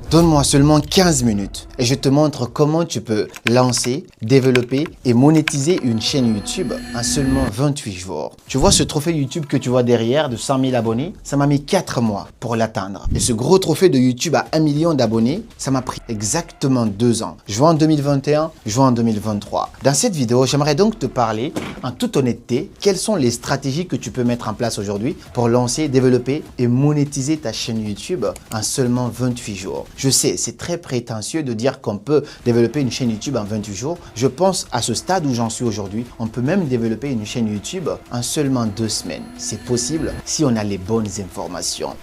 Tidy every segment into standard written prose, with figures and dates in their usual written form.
Donne-moi seulement 15 minutes et je te montre comment tu peux lancer, développer et monétiser une chaîne YouTube en seulement 28 jours. Tu vois ce trophée YouTube que tu vois derrière de 100 000 abonnés? Ça m'a mis 4 mois pour l'atteindre. Et ce gros trophée de YouTube à 1 million d'abonnés, ça m'a pris exactement 2 ans. Juin 2021, juin 2023. Dans cette vidéo, j'aimerais donc te parler en toute honnêteté, quelles sont les stratégies que tu peux mettre en place aujourd'hui pour lancer, développer et monétiser ta chaîne YouTube en seulement 28 jours. Je sais, c'est très prétentieux de dire qu'on peut développer une chaîne YouTube en 28 jours. Je pense à ce stade où j'en suis aujourd'hui, on peut même développer une chaîne YouTube en seulement 2 semaines. C'est possible si on a les bonnes informations.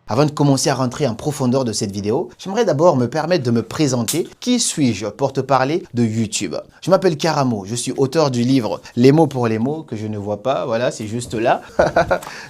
Avant de commencer à rentrer en profondeur de cette vidéo, j'aimerais d'abord me permettre de me présenter. Qui suis-je pour te parler de YouTube? Je m'appelle Karamo, je suis auteur du livre Les mots pour les mots, que je ne vois pas, voilà, c'est juste là.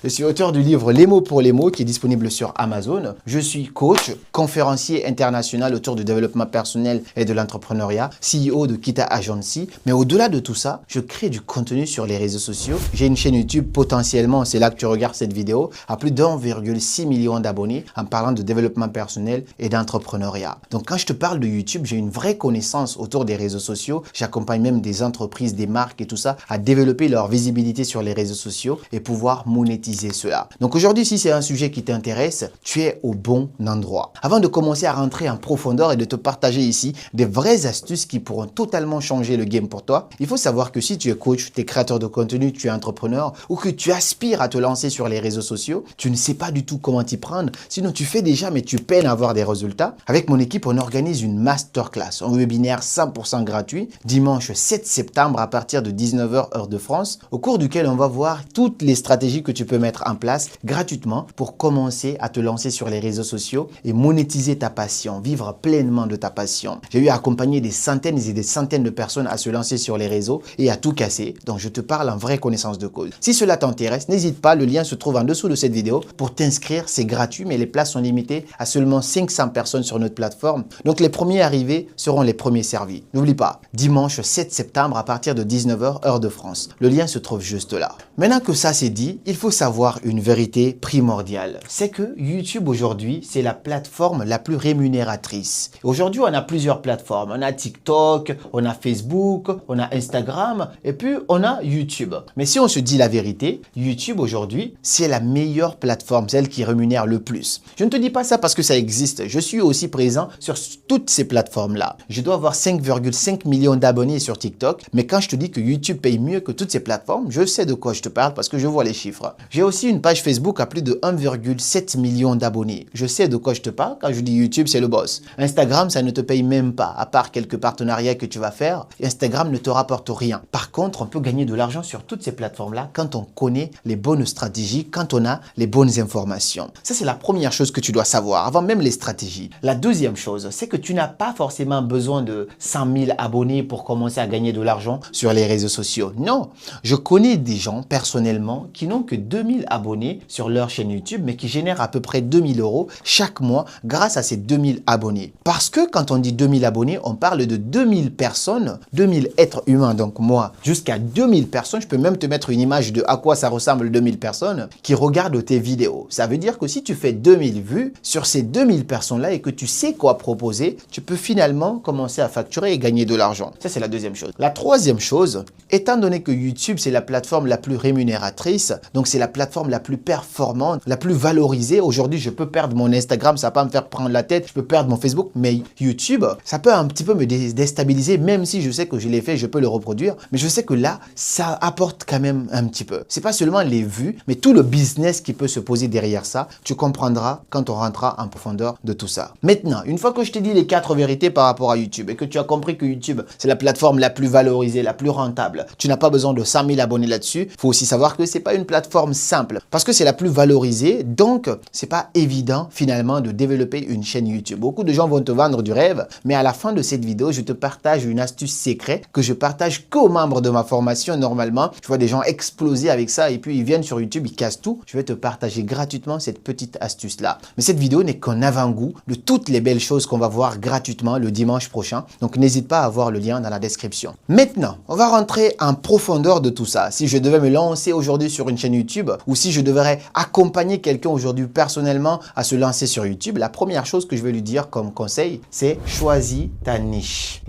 Je suis auteur du livre Les mots pour les mots qui est disponible sur Amazon. Je suis coach, conférencier international autour du développement personnel et de l'entrepreneuriat, CEO de Kita Agency. Mais au-delà de tout ça, je crée du contenu sur les réseaux sociaux. J'ai une chaîne YouTube potentiellement, c'est là que tu regardes cette vidéo, à plus d'1,6 million d'abonnés en parlant de développement personnel et d'entrepreneuriat. Donc quand je te parle de YouTube, j'ai une vraie connaissance autour des réseaux sociaux. J'accompagne même des entreprises, des marques et tout ça à développer leur visibilité sur les réseaux sociaux et pouvoir monétiser cela. Donc aujourd'hui, si c'est un sujet qui t'intéresse, tu es au bon endroit. Avant de commencer à rentrer en profondeur et de te partager ici des vraies astuces qui pourront totalement changer le game pour toi, il faut savoir que si tu es coach, tu es créateur de contenu, tu es entrepreneur ou que tu aspires à te lancer sur les réseaux sociaux, tu ne sais pas du tout comment t'y prendre. Sinon, tu fais déjà, mais tu peines à avoir des résultats. Avec mon équipe, on organise une masterclass, un webinaire 100% gratuit, dimanche 7 septembre à partir de 19 h heure de France, au cours duquel on va voir toutes les stratégies que tu peux mettre en place gratuitement pour commencer à te lancer sur les réseaux sociaux et monétiser ta passion, vivre pleinement de ta passion. J'ai eu à accompagner des centaines et des centaines de personnes à se lancer sur les réseaux et à tout casser. Donc, je te parle en vraie connaissance de cause. Si cela t'intéresse, n'hésite pas, le lien se trouve en dessous de cette vidéo pour t'inscrire. C'est gratuit, mais les places sont limitées à seulement 500 personnes sur notre plateforme. Donc, les premiers arrivés seront les premiers servis. N'oublie pas, dimanche 7 septembre à partir de 19 h heure de France. Le lien se trouve juste là. Maintenant que ça c'est dit, il faut savoir une vérité primordiale. C'est que YouTube aujourd'hui, c'est la plateforme la plus rémunératrice. Aujourd'hui, on a plusieurs plateformes. On a TikTok, on a Facebook, on a Instagram et puis on a YouTube. Mais si on se dit la vérité, YouTube aujourd'hui, c'est la meilleure plateforme, celle qui rémunère le plus. Je ne te dis pas ça parce que ça existe. Je suis aussi présent sur toutes ces plateformes-là. Je dois avoir 5,5 millions d'abonnés sur TikTok. Mais quand je te dis que YouTube paye mieux que toutes ces plateformes, je sais de quoi je te parle parce que je vois les chiffres. J'ai aussi une page Facebook à plus de 1,7 million d'abonnés. Je sais de quoi je te parle quand je dis YouTube, c'est le boss. Instagram, ça ne te paye même pas, à part quelques partenariats que tu vas faire. Instagram ne te rapporte rien. Par contre, on peut gagner de l'argent sur toutes ces plateformes-là quand on connaît les bonnes stratégies, quand on a les bonnes informations. Ça, c'est la première chose que tu dois savoir, avant même les stratégies. La deuxième chose, c'est que tu n'as pas forcément besoin de 100 000 abonnés pour commencer à gagner de l'argent sur les réseaux sociaux. Non, je connais des gens personnellement qui n'ont que 2000 abonnés sur leur chaîne YouTube, mais qui génèrent à peu près 2000 € chaque mois grâce à ces 2000 abonnés. Parce que quand on dit 2000 abonnés, on parle de 2000 personnes, 2000 êtres humains, donc moi, jusqu'à 2000 personnes. Je peux même te mettre une image de à quoi ça ressemble 2000 personnes qui regardent tes vidéos. Ça veut dire que si tu fais 2000 vues sur ces 2000 personnes-là et que tu sais quoi proposer, tu peux finalement commencer à facturer et gagner de l'argent. Ça, c'est la deuxième chose. La troisième chose, étant donné que YouTube, c'est la plateforme la plus rémunératrice, donc c'est la plateforme la plus performante, la plus valorisée. Aujourd'hui, je peux perdre mon Instagram, ça va pas me faire prendre la tête, je peux perdre mon Facebook, mais YouTube, ça peut un petit peu me déstabiliser, même si je sais que je l'ai fait, je peux le reproduire, mais je sais que là, ça apporte quand même un petit peu. C'est pas seulement les vues, mais tout le business qui peut se poser derrière ça. Tu comprendras quand on rentrera en profondeur de tout ça. Maintenant, une fois que je t'ai dit les 4 vérités par rapport à YouTube et que tu as compris que YouTube, c'est la plateforme la plus valorisée, la plus rentable, tu n'as pas besoin de 100 000 abonnés là-dessus. Il faut aussi savoir que c'est pas une plateforme simple parce que c'est la plus valorisée. Donc, c'est pas évident finalement de développer une chaîne YouTube. Beaucoup de gens vont te vendre du rêve, mais à la fin de cette vidéo, je te partage une astuce secrète que je partage qu'aux membres de ma formation normalement. Je vois des gens exploser avec ça et puis ils viennent sur YouTube, ils cassent tout. Je vais te partager gratuitement cette petite petite astuce-là. Mais cette vidéo n'est qu'un avant-goût de toutes les belles choses qu'on va voir gratuitement le dimanche prochain. Donc, n'hésite pas à voir le lien dans la description. Maintenant, on va rentrer en profondeur de tout ça. Si je devais me lancer aujourd'hui sur une chaîne YouTube ou si je devrais accompagner quelqu'un aujourd'hui personnellement à se lancer sur YouTube, la première chose que je vais lui dire comme conseil, c'est choisis ta niche.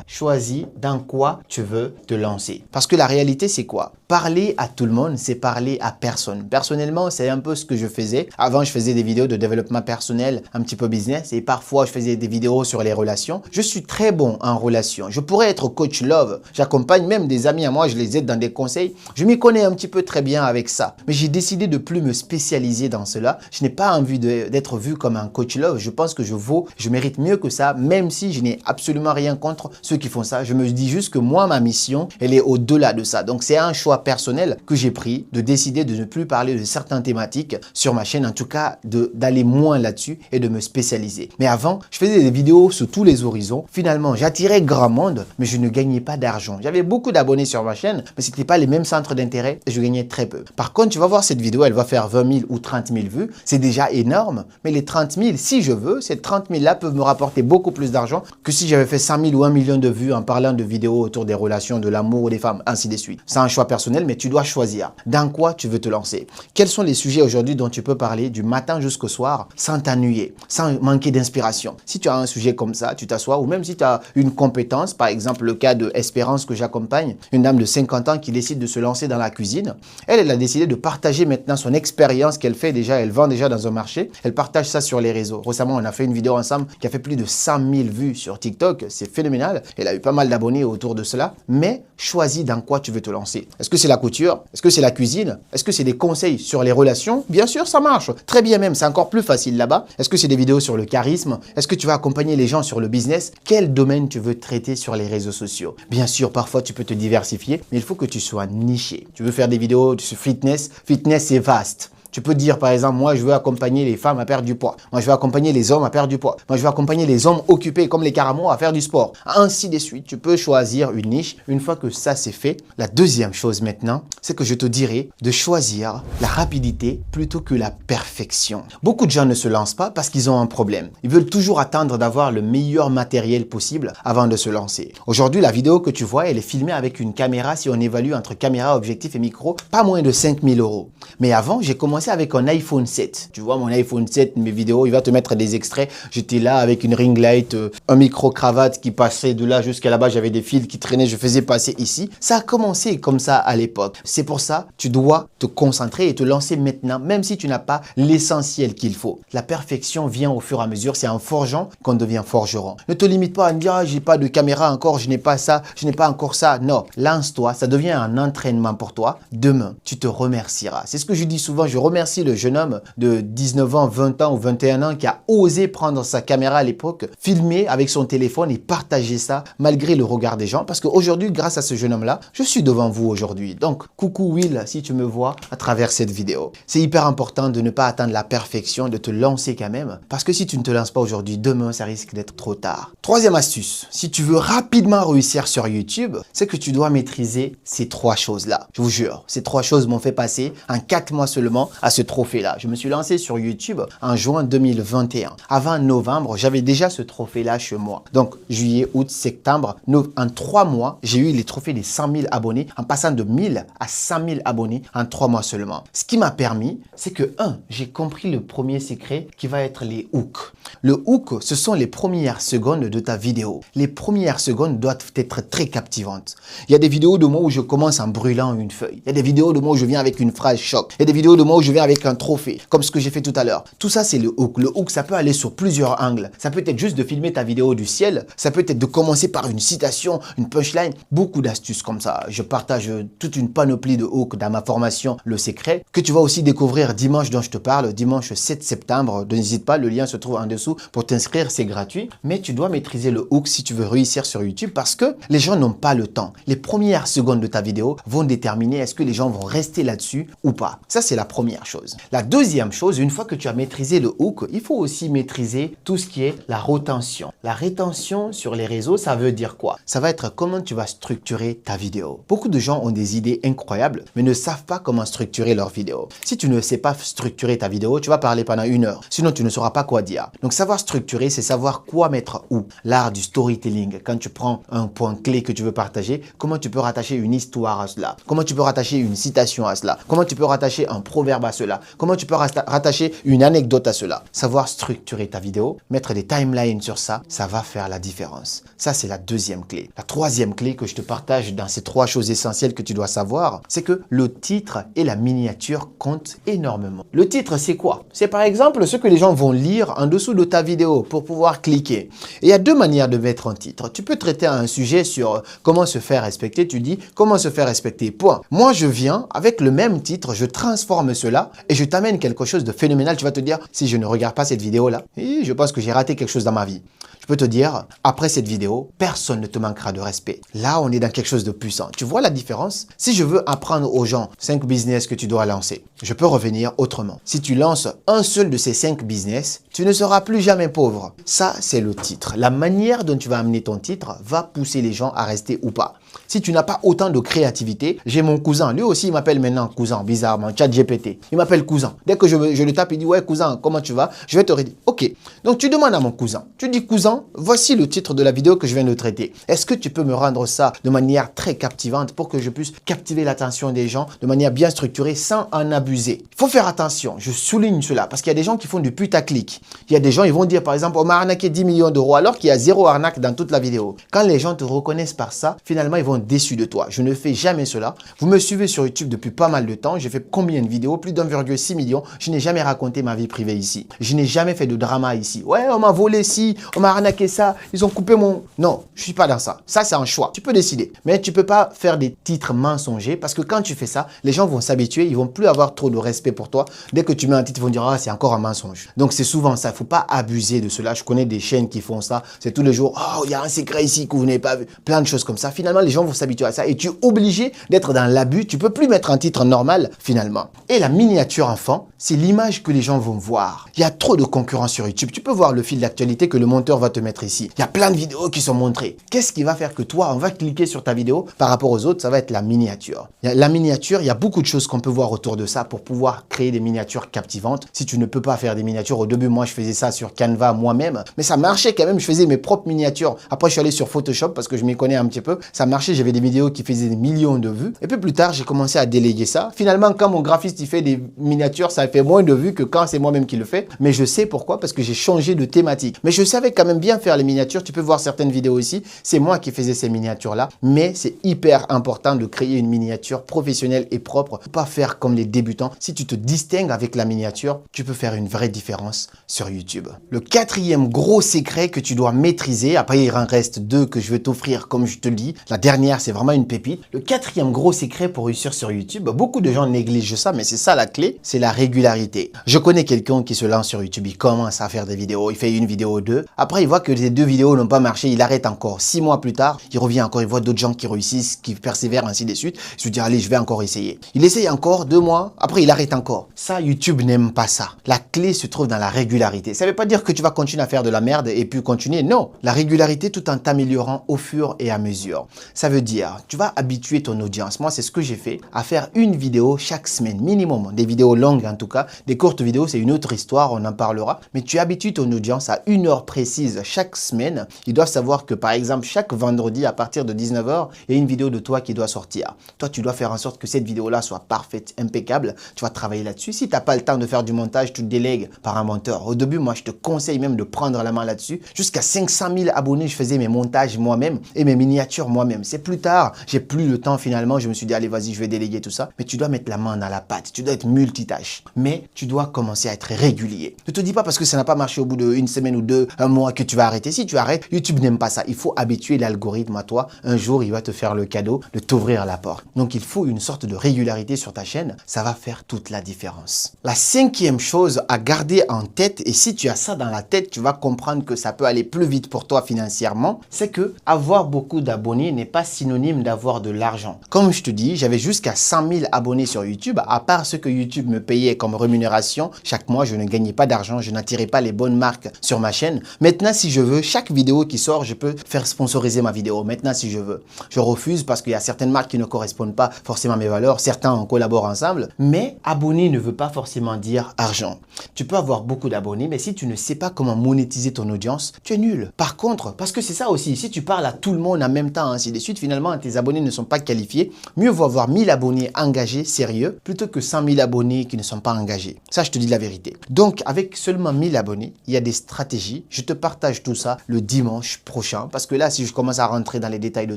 Choisis dans quoi tu veux te lancer. Parce que la réalité, c'est quoi? Parler à tout le monde, c'est parler à personne. Personnellement, c'est un peu ce que je faisais. Avant, je faisais des vidéos de développement personnel, un petit peu business, et parfois, je faisais des vidéos sur les relations. Je suis très bon en relations. Je pourrais être coach love. J'accompagne même des amis à moi, je les aide dans des conseils. Je m'y connais un petit peu très bien avec ça. Mais j'ai décidé de plus me spécialiser dans cela. Je n'ai pas envie d'être vu comme un coach love. Je pense que je mérite mieux que ça, même si je n'ai absolument rien contre ceux qui font ça. Je me dis juste que moi, ma mission, elle est au-delà de ça. Donc, c'est un choix personnel que j'ai pris de décider de ne plus parler de certaines thématiques sur ma chaîne, en tout cas d'aller moins là-dessus et de me spécialiser. Mais avant, je faisais des vidéos sur tous les horizons. Finalement, j'attirais grand monde, mais je ne gagnais pas d'argent. J'avais beaucoup d'abonnés sur ma chaîne, mais ce n'était pas les mêmes centres d'intérêt et je gagnais très peu. Par contre, tu vas voir cette vidéo, elle va faire 20 000 ou 30 000 vues. C'est déjà énorme, mais les 30 000, si je veux, ces 30 000-là peuvent me rapporter beaucoup plus d'argent que si j'avais fait 100 000 ou 1 million de vues en parlant de vidéos autour des relations, de l'amour, des femmes, ainsi de suite. C'est un choix personnel, mais tu dois choisir dans quoi tu veux te lancer. Quels sont les sujets aujourd'hui dont tu peux parler du matin jusqu'au soir sans t'ennuyer, sans manquer d'inspiration? Si tu as un sujet comme ça, tu t'assois, ou même si tu as une compétence, par exemple le cas de Espérance que j'accompagne, une dame de 50 ans qui décide de se lancer dans la cuisine. Elle a décidé de partager maintenant son expérience qu'elle fait déjà, elle vend déjà dans un marché. Elle partage ça sur les réseaux. Récemment, on a fait une vidéo ensemble qui a fait plus de 100 000 vues sur TikTok. C'est phénoménal. Elle a eu pas mal d'abonnés autour de cela. Mais choisis dans quoi tu veux te lancer. Est-ce que c'est la couture? Est-ce que c'est la cuisine? Est-ce que c'est des conseils sur les relations? Bien sûr, ça marche. Très bien même, c'est encore plus facile là-bas. Est-ce que c'est des vidéos sur le charisme? Est-ce que tu vas accompagner les gens sur le business? Quel domaine tu veux traiter sur les réseaux sociaux? Bien sûr, parfois tu peux te diversifier, mais il faut que tu sois niché. Tu veux faire des vidéos sur fitness? Fitness, c'est vaste. Tu peux dire, par exemple, moi, je veux accompagner les femmes à perdre du poids. Moi, je veux accompagner les hommes à perdre du poids. Moi, je veux accompagner les hommes occupés comme les caramos à faire du sport. Ainsi de suite. Tu peux choisir une niche. Une fois que ça, c'est fait, la deuxième chose maintenant, c'est que je te dirais de choisir la rapidité plutôt que la perfection. Beaucoup de gens ne se lancent pas parce qu'ils ont un problème. Ils veulent toujours attendre d'avoir le meilleur matériel possible avant de se lancer. Aujourd'hui, la vidéo que tu vois, elle est filmée avec une caméra, si on évalue entre caméra, objectif et micro, pas moins de 5 000 €. Mais avant, j'ai commencé avec un iPhone 7. Tu vois mon iPhone 7, mes vidéos, il va te mettre des extraits. J'étais là avec une ring light, un micro-cravate qui passait de là jusqu'à là-bas. J'avais des fils qui traînaient, je faisais passer ici. Ça a commencé comme ça à l'époque. C'est pour ça, tu dois te concentrer et te lancer maintenant, même si tu n'as pas l'essentiel qu'il faut. La perfection vient au fur et à mesure. C'est en forgeant qu'on devient forgeron. Ne te limite pas à me dire, ah, j'ai pas de caméra encore, je n'ai pas ça, je n'ai pas encore ça. Non, lance-toi, ça devient un entraînement pour toi. Demain, tu te remercieras. C'est ce que je dis souvent, je remercie le jeune homme de 19 ans, 20 ans ou 21 ans qui a osé prendre sa caméra à l'époque, filmer avec son téléphone et partager ça malgré le regard des gens. Parce qu'aujourd'hui, grâce à ce jeune homme-là, je suis devant vous aujourd'hui. Donc, coucou Will, si tu me vois à travers cette vidéo. C'est hyper important de ne pas atteindre la perfection, de te lancer quand même. Parce que si tu ne te lances pas aujourd'hui, demain, ça risque d'être trop tard. Troisième astuce, si tu veux rapidement réussir sur YouTube, c'est que tu dois maîtriser ces trois choses-là. Je vous jure, ces trois choses m'ont fait passer en 4 mois seulement à ce trophée-là. Je me suis lancé sur YouTube en juin 2021. Avant novembre, j'avais déjà ce trophée-là chez moi. Donc, juillet, août, septembre, en 3 mois, j'ai eu les trophées des 100 000 abonnés en passant de 1000 à 100 000 abonnés en 3 mois seulement. Ce qui m'a permis, c'est que j'ai compris le premier secret qui va être les hooks. Le hook, ce sont les premières secondes de ta vidéo. Les premières secondes doivent être très captivantes. Il y a des vidéos de moi où je commence en brûlant une feuille. Il y a des vidéos de moi où je viens avec une phrase choc. Il y a des vidéos de moi où je viens avec un trophée, comme ce que j'ai fait tout à l'heure. Tout ça, c'est le hook. Le hook, ça peut aller sur plusieurs angles. Ça peut être juste de filmer ta vidéo du ciel. Ça peut être de commencer par une citation, une punchline. Beaucoup d'astuces comme ça. Je partage toute une panoplie de hooks dans ma formation Le Secret, que tu vas aussi découvrir dimanche dont je te parle, dimanche 7 septembre. N'hésite pas, le lien se trouve en dessous tout. Pour t'inscrire, c'est gratuit. Mais tu dois maîtriser le hook si tu veux réussir sur YouTube parce que les gens n'ont pas le temps. Les premières secondes de ta vidéo vont déterminer est-ce que les gens vont rester là-dessus ou pas. Ça, c'est la première chose. La deuxième chose, une fois que tu as maîtrisé le hook, il faut aussi maîtriser tout ce qui est la rétention. La rétention sur les réseaux, ça veut dire quoi? Ça va être comment tu vas structurer ta vidéo. Beaucoup de gens ont des idées incroyables, mais ne savent pas comment structurer leur vidéo. Si tu ne sais pas structurer ta vidéo, tu vas parler pendant 1 heure. Sinon, tu ne sauras pas quoi dire. Donc, savoir structurer, c'est savoir quoi mettre où. L'art du storytelling. Quand tu prends un point clé que tu veux partager, comment tu peux rattacher une histoire à cela? Comment tu peux rattacher une citation à cela? Comment tu peux rattacher un proverbe à cela? Comment tu peux rattacher une anecdote à cela? Savoir structurer ta vidéo, mettre des timelines sur ça, ça va faire la différence. Ça, c'est la deuxième clé. La troisième clé que je te partage dans ces 3 choses essentielles que tu dois savoir, c'est que le titre et la miniature comptent énormément. Le titre, c'est quoi? C'est par exemple ce que les gens vont lire en dessous de ta vidéo pour pouvoir cliquer. Et il y a 2 manières de mettre un titre. Tu peux traiter un sujet sur comment se faire respecter. Tu dis comment se faire respecter, point. Moi, je viens avec le même titre, je transforme cela et je t'amène quelque chose de phénoménal. Tu vas te dire, si je ne regarde pas cette vidéo-là, je pense que j'ai raté quelque chose dans ma vie. Je peux te dire, après cette vidéo, personne ne te manquera de respect. Là, on est dans quelque chose de puissant. Tu vois la différence? Si je veux apprendre aux gens 5 business que tu dois lancer, je peux revenir autrement. Si tu lances un seul de ces 5 business, tu ne seras plus jamais pauvre. Ça, c'est le titre. La manière dont tu vas amener ton titre va pousser les gens à rester ou pas. Si tu n'as pas autant de créativité, j'ai mon cousin. Lui aussi, il m'appelle maintenant cousin, bizarrement, ChatGPT. Il m'appelle cousin. Dès que je le tape, il dit, ouais, cousin, comment tu vas? Je vais te redire. OK. Donc, tu demandes à mon cousin. Tu dis, cousin, voici le titre de la vidéo que je viens de traiter. Est-ce que tu peux me rendre ça de manière très captivante pour que je puisse captiver l'attention des gens de manière bien structurée sans en abuser? Il faut faire attention. Je souligne cela parce qu'il y a des gens qui font du putaclic. Il y a des gens, ils vont dire, par exemple, on m'a arnaqué 10 millions d'euros alors qu'il y a 0 arnaque dans toute la vidéo. Quand les gens te reconnaissent par ça, finalement, ils vont être déçus de toi. Je ne fais jamais cela. Vous me suivez sur YouTube depuis pas mal de temps. J'ai fait combien de vidéos? Plus d'1,6 million. Je n'ai jamais raconté ma vie privée ici. Je n'ai jamais fait de drama ici. Ouais, on m'a volé ci, on m'a arnaqué ça, ils ont coupé mon... Non, je suis pas dans ça. Ça, c'est un choix. Tu peux décider. Mais tu peux pas faire des titres mensongers parce que quand tu fais ça, les gens vont s'habituer. Ils vont plus avoir trop de respect pour toi. Dès que tu mets un titre, ils vont dire, ah, c'est encore un mensonge. Donc, c'est souvent ça. Il faut pas abuser de cela. Je connais des chaînes qui font ça. C'est tous les jours, oh, il y a un secret ici que vous n'avez pas vu. Plein de choses comme ça. Finalement, les gens vont s'habituer à ça et tu es obligé d'être dans l'abus. Tu peux plus mettre un titre normal finalement. Et la miniature enfant, c'est l'image que les gens vont voir. Il y a trop de concurrence sur YouTube. Tu peux voir le fil d'actualité que le monteur va te mettre ici. Il y a plein de vidéos qui sont montrées. Qu'est-ce qui va faire que toi, on va cliquer sur ta vidéo par rapport aux autres? Ça va être la miniature. La miniature, il y a beaucoup de choses qu'on peut voir autour de ça pour pouvoir créer des miniatures captivantes. Si tu ne peux pas faire des miniatures, au début, moi, je faisais ça sur Canva moi-même, mais ça marchait quand même. Je faisais mes propres miniatures. Après, je suis allé sur Photoshop parce que je m'y connais un petit peu. Ça marchait. J'avais des vidéos qui faisaient des millions de vues. Et puis plus tard, j'ai commencé à déléguer ça. Finalement, quand mon graphiste il fait des miniatures, ça fait moins de vues que quand c'est moi-même qui le fais. Mais je sais pourquoi, parce que j'ai changé de thématique. Mais je savais quand même bien faire les miniatures. Tu peux voir certaines vidéos ici. C'est moi qui faisais ces miniatures-là. Mais c'est hyper important de créer une miniature professionnelle et propre. Pas faire comme les débutants. Si tu te distingues avec la miniature, tu peux faire une vraie différence sur YouTube. Le 4e gros secret que tu dois maîtriser, après il en reste 2 que je vais t'offrir comme je te le dis. La dernière, c'est vraiment une pépite. Le 4e gros secret pour réussir sur YouTube, beaucoup de gens négligent ça, mais c'est ça la clé, c'est la régularité. Je connais quelqu'un qui se lance sur YouTube, il commence à faire des vidéos, il fait une vidéo ou 2. Après, il voit que les 2 vidéos n'ont pas marché, il arrête encore. 6 mois plus tard, il revient encore, il voit d'autres gens qui réussissent, qui persévèrent, ainsi de suite. Il se dit, allez, je vais encore essayer. Il essaye encore 2 mois, après il arrête encore. Ça, YouTube n'aime pas ça. La clé se trouve dans la régularité. Ça ne veut pas dire que tu vas continuer à faire de la merde et puis continuer. Non, la régularité tout en t'améliorant au fur et à mesure. Ça veut dire, tu vas habituer ton audience. Moi, c'est ce que j'ai fait, à faire une vidéo chaque semaine, minimum. Des vidéos longues en tout cas. Des courtes vidéos, c'est une autre histoire, on en parlera. Mais tu habitues ton audience à 1 heure précise chaque semaine. Ils doivent savoir que par exemple, chaque vendredi à partir de 19 h, il y a une vidéo de toi qui doit sortir. Toi, tu dois faire en sorte que cette vidéo-là soit parfaite, impeccable. Tu vas travailler là-dessus. Si tu n'as pas le temps de faire du montage, tu te délègues par un monteur. Au début, moi, je te conseille même de prendre la main là-dessus. Jusqu'à 500 000 abonnés, je faisais mes montages moi-même et mes miniatures moi-même. C'est plus tard, j'ai plus le temps finalement. Je me suis dit, allez, vas-y, je vais déléguer tout ça. Mais tu dois mettre la main dans la pâte. Tu dois être multitâche. Mais tu dois commencer à être régulier. Ne te dis pas parce que ça n'a pas marché au bout d'une semaine ou 2, un mois que tu vas arrêter. Si tu arrêtes, YouTube n'aime pas ça. Il faut habituer l'algorithme à toi. Un jour, il va te faire le cadeau de t'ouvrir la porte. Donc, il faut une sorte de régularité sur ta chaîne. Ça va faire toute la différence. La cinquième chose à garder en tête, et si tu as ça dans la tête, tu vas comprendre que ça peut aller plus vite pour toi financièrement, c'est que avoir beaucoup d'abonnés n'est pas synonyme d'avoir de l'argent. Comme je te dis, j'avais jusqu'à 100 000 abonnés sur YouTube. À part ce que YouTube me payait comme rémunération, chaque mois, je ne gagnais pas d'argent, je n'attirais pas les bonnes marques sur ma chaîne. Maintenant, si je veux, chaque vidéo qui sort, je peux faire sponsoriser ma vidéo. Maintenant, si je veux. Je refuse parce qu'il y a certaines marques qui ne correspondent pas forcément à mes valeurs. Certains, on collabore ensemble. Mais abonné ne veut pas forcément dire argent. Tu peux avoir beaucoup d'abonnés, mais si tu ne sais pas comment monétiser ton audience, tu es nul. Par contre, parce que c'est ça aussi, si tu parles à tout le monde en même temps, ainsi de suite, finalement, tes abonnés ne sont pas qualifiés. Mieux vaut avoir 1000 abonnés engagés, sérieux, plutôt que 100 000 abonnés qui ne sont pas engagés. Ça, je te dis la vérité. Donc, avec seulement 1000 abonnés, il y a des stratégies. Je te partage tout ça le dimanche prochain, parce que là, si je commence à rentrer dans les détails de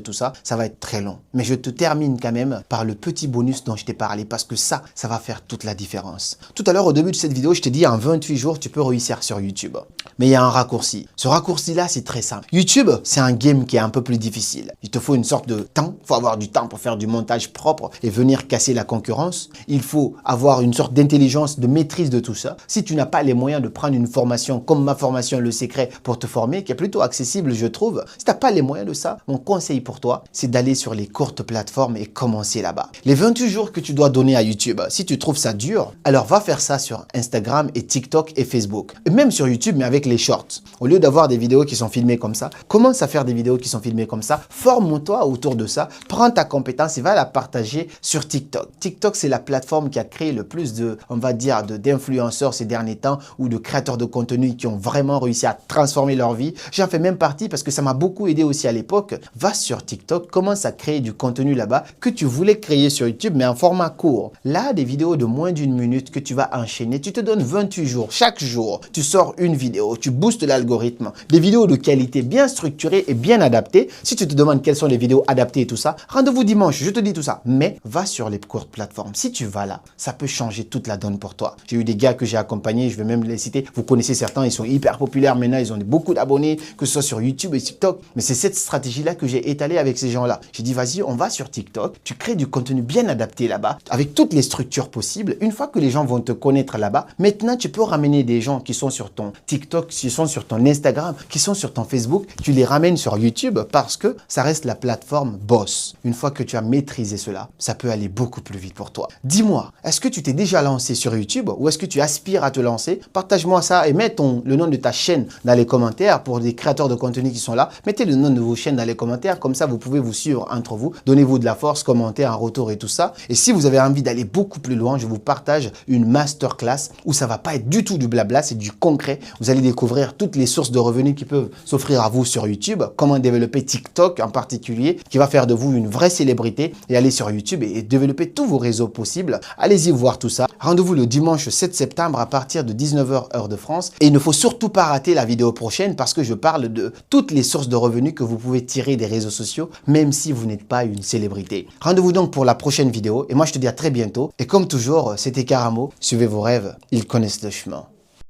tout ça, ça va être très long. Mais je te termine quand même par le petit bonus dont je t'ai parlé, parce que ça va faire toute la différence. Tout à l'heure, au début de cette vidéo, je t'ai dit en 28 jours, tu peux réussir sur YouTube. Mais il y a un raccourci. Ce raccourci-là, c'est très simple. YouTube, c'est un game qui est un peu plus difficile. Il te faut une sorte de temps. Il faut avoir du temps pour faire du montage propre et venir casser la concurrence. Il faut avoir une sorte d'intelligence, de maîtrise de tout ça. Si tu n'as pas les moyens de prendre une formation comme ma formation Le Secret pour te former, qui est plutôt accessible, je trouve. Si tu n'as pas les moyens de ça, mon conseil pour toi, c'est d'aller sur les courtes plateformes et commencer là-bas. Les 28 jours que tu dois donner à YouTube, si tu trouves ça dur, alors va faire ça sur Instagram et TikTok et Facebook. Et même sur YouTube, mais avec les shorts. Au lieu d'avoir des vidéos qui sont filmées comme ça, commence à faire des vidéos qui sont filmées comme ça. Forme-toi autour de ça. Prends ta compétence et va la partager sur TikTok. TikTok, c'est la plateforme qui a créé le plus de, on va dire, d'influenceurs ces derniers temps ou de créateurs de contenu qui ont vraiment réussi à transformer leur vie. J'en fais même partie parce que ça m'a beaucoup aidé aussi à l'époque. Va sur TikTok, commence à créer du contenu là-bas que tu voulais créer sur YouTube, mais en format court. Là, des vidéos de moins d'une minute que tu vas enchaîner. Tu te donnes 28 jours. Chaque jour, tu sors une vidéo. Tu boostes l'algorithme. Des vidéos de qualité bien structurées et bien adaptées. Si tu te demandes quelles sont les vidéos adaptées et tout ça, rendez-vous dimanche, je te dis tout ça. Mais va sur les courtes plateformes. Si tu vas là, ça peut changer toute la donne pour toi. J'ai eu des gars que j'ai accompagnés, je vais même les citer. Vous connaissez certains, ils sont hyper populaires maintenant, ils ont beaucoup d'abonnés, que ce soit sur YouTube et TikTok. Mais c'est cette stratégie-là que j'ai étalée avec ces gens-là. J'ai dit, vas-y, on va sur TikTok, tu crées du contenu bien adapté là-bas, avec toutes les structures possibles. Une fois que les gens vont te connaître là-bas, maintenant, tu peux ramener des gens qui sont sur ton TikTok, qui sont sur ton Instagram, qui sont sur ton Facebook, tu les ramènes sur YouTube parce que ça reste la plateforme boss. Une fois que tu as maîtrisé cela, ça peut aller beaucoup plus vite pour toi. Dis-moi, est-ce que tu t'es déjà lancé sur YouTube ou est-ce que tu aspires à te lancer? Partage-moi ça et mets le nom de ta chaîne dans les commentaires pour des créateurs de contenu qui sont là. Mettez le nom de vos chaînes dans les commentaires, comme ça vous pouvez vous suivre entre vous. Donnez-vous de la force, commentez un retour et tout ça. Et si vous avez envie d'aller beaucoup plus loin, je vous partage une masterclass où ça va pas être du tout du blabla, c'est du concret. Vous allez découvrir toutes les sources de revenus qui peuvent s'offrir à vous sur YouTube, comment développer TikTok en particulier, qui va faire de vous une vraie célébrité et aller sur YouTube et développer tous vos réseaux possibles. Allez-y voir tout ça. Rendez-vous le dimanche 7 septembre à partir de 19 h heure de France. Et il ne faut surtout pas rater la vidéo prochaine parce que je parle de toutes les sources de revenus que vous pouvez tirer des réseaux sociaux, même si vous n'êtes pas une célébrité. Rendez-vous donc pour la prochaine vidéo et moi je te dis à très bientôt. Et comme toujours, c'était Karamo. Suivez vos rêves, ils connaissent le chemin.